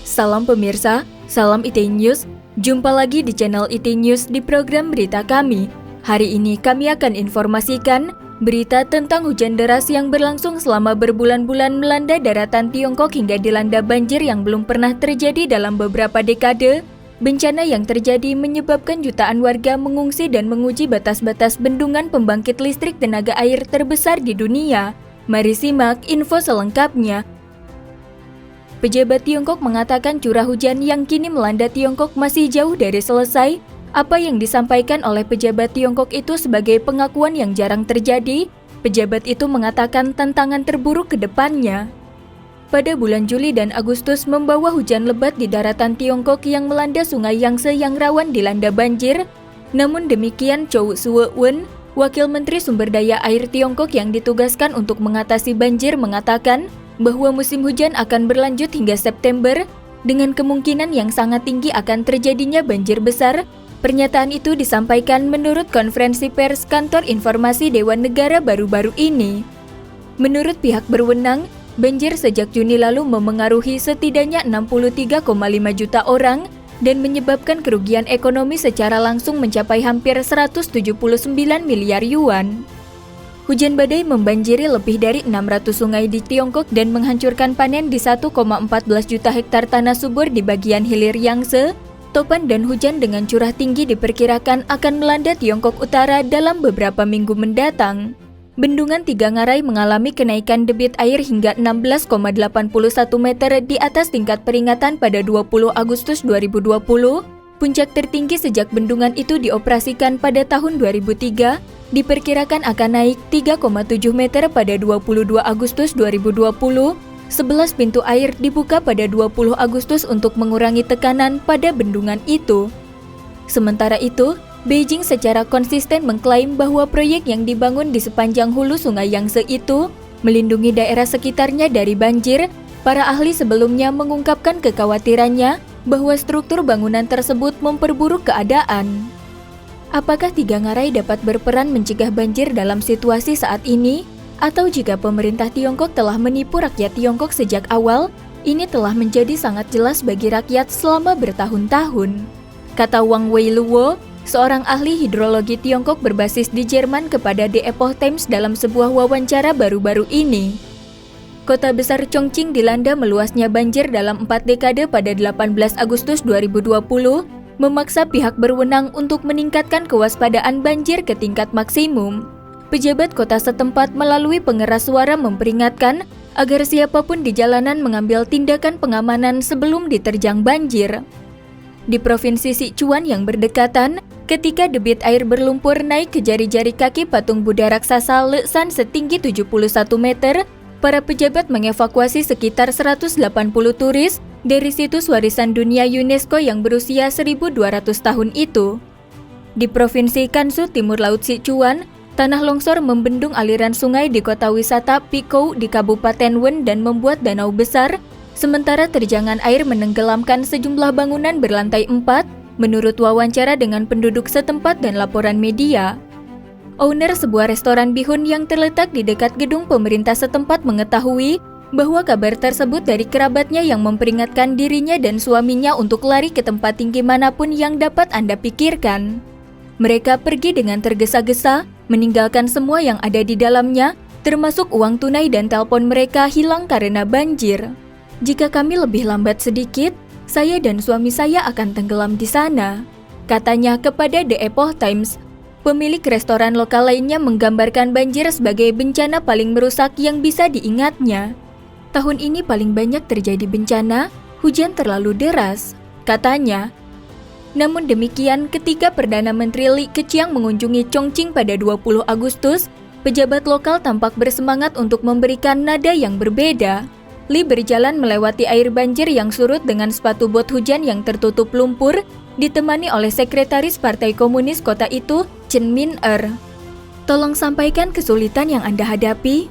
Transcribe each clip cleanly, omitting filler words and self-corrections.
Salam pemirsa, salam IT News. Jumpa lagi di channel IT News di program berita kami. Hari ini kami akan informasikan berita tentang hujan deras yang berlangsung selama berbulan-bulan melanda daratan Tiongkok hingga dilanda banjir yang belum pernah terjadi dalam beberapa dekade. Bencana yang terjadi menyebabkan jutaan warga mengungsi dan menguji batas-batas bendungan pembangkit listrik tenaga air terbesar di dunia. Mari simak info selengkapnya. Pejabat Tiongkok mengatakan curah hujan yang kini melanda Tiongkok masih jauh dari selesai. Apa yang disampaikan oleh pejabat Tiongkok itu sebagai pengakuan yang jarang terjadi. Pejabat itu mengatakan tantangan terburuk ke depannya. Pada bulan Juli dan Agustus membawa hujan lebat di daratan Tiongkok yang melanda sungai Yangtze yang rawan dilanda banjir. Namun demikian, Chow Suwe-un, Wakil Menteri Sumber Daya Air Tiongkok yang ditugaskan untuk mengatasi banjir mengatakan bahwa musim hujan akan berlanjut hingga September dengan kemungkinan yang sangat tinggi akan terjadinya banjir besar. Pernyataan itu disampaikan menurut konferensi pers Kantor Informasi Dewan Negara baru-baru ini. Menurut pihak berwenang, banjir sejak Juni lalu memengaruhi setidaknya 63,5 juta orang dan menyebabkan kerugian ekonomi secara langsung mencapai hampir 179 miliar yuan. Hujan badai membanjiri lebih dari 600 sungai di Tiongkok dan menghancurkan panen di 1,14 juta hektar tanah subur di bagian hilir Yangtze. Topan dan hujan dengan curah tinggi diperkirakan akan melanda Tiongkok Utara dalam beberapa minggu mendatang. Bendungan Tiga Ngarai mengalami kenaikan debit air hingga 16,81 meter di atas tingkat peringatan pada 20 Agustus 2020. Puncak tertinggi sejak bendungan itu dioperasikan pada tahun 2003, diperkirakan akan naik 3,7 meter pada 22 Agustus 2020. 11 pintu air dibuka pada 20 Agustus untuk mengurangi tekanan pada bendungan itu. Sementara itu, Beijing secara konsisten mengklaim bahwa proyek yang dibangun di sepanjang hulu sungai Yangtze itu melindungi daerah sekitarnya dari banjir. Para ahli sebelumnya mengungkapkan kekhawatirannya bahwa struktur bangunan tersebut memperburuk keadaan. Apakah Tiga Ngarai dapat berperan mencegah banjir dalam situasi saat ini? Atau jika pemerintah Tiongkok telah menipu rakyat Tiongkok sejak awal, ini telah menjadi sangat jelas bagi rakyat selama bertahun-tahun. Kata Wang Weiluo, seorang ahli hidrologi Tiongkok berbasis di Jerman kepada The Epoch Times dalam sebuah wawancara baru-baru ini. Kota besar Chongqing dilanda meluasnya banjir dalam 4 dekade pada 18 Agustus 2020, memaksa pihak berwenang untuk meningkatkan kewaspadaan banjir ke tingkat maksimum. Pejabat kota setempat melalui pengeras suara memperingatkan agar siapapun di jalanan mengambil tindakan pengamanan sebelum diterjang banjir. Di Provinsi Sichuan yang berdekatan, ketika debit air berlumpur naik ke jari-jari kaki patung Buddha raksasa Leshan setinggi 71 meter, para pejabat mengevakuasi sekitar 180 turis dari situs warisan dunia UNESCO yang berusia 1.200 tahun itu. Di Provinsi Gansu Timur Laut Sichuan, tanah longsor membendung aliran sungai di kota wisata Pikou di Kabupaten Wen dan membuat danau besar, sementara terjangan air menenggelamkan sejumlah bangunan berlantai 4, menurut wawancara dengan penduduk setempat dan laporan media. Owner sebuah restoran bihun yang terletak di dekat gedung pemerintah setempat mengetahui bahwa kabar tersebut dari kerabatnya yang memperingatkan dirinya dan suaminya untuk lari ke tempat tinggi manapun yang dapat Anda pikirkan. Mereka pergi dengan tergesa-gesa, meninggalkan semua yang ada di dalamnya, termasuk uang tunai dan telepon mereka hilang karena banjir. Jika kami lebih lambat sedikit, saya dan suami saya akan tenggelam di sana, katanya kepada The Epoch Times. Pemilik restoran lokal lainnya menggambarkan banjir sebagai bencana paling merusak yang bisa diingatnya. Tahun ini paling banyak terjadi bencana, hujan terlalu deras, katanya. Namun demikian, ketika Perdana Menteri Li Keqiang mengunjungi Chongqing pada 20 Agustus, pejabat lokal tampak bersemangat untuk memberikan nada yang berbeda. Li berjalan melewati air banjir yang surut dengan sepatu bot hujan yang tertutup lumpur, ditemani oleh sekretaris Partai Komunis kota itu, Chen Min-er. "Tolong sampaikan kesulitan yang Anda hadapi,"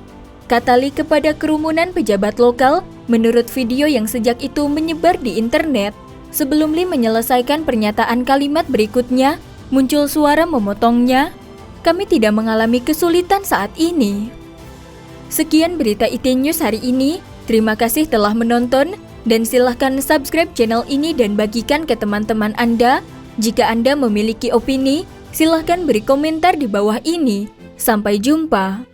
kata Li kepada kerumunan pejabat lokal, menurut video yang sejak itu menyebar di internet. Sebelum Li menyelesaikan pernyataan kalimat berikutnya, muncul suara memotongnya. "Kami tidak mengalami kesulitan saat ini." Sekian berita IT News hari ini. Terima kasih telah menonton. Dan silahkan subscribe channel ini dan bagikan ke teman-teman Anda. Jika Anda memiliki opini, silahkan beri komentar di bawah ini. Sampai jumpa.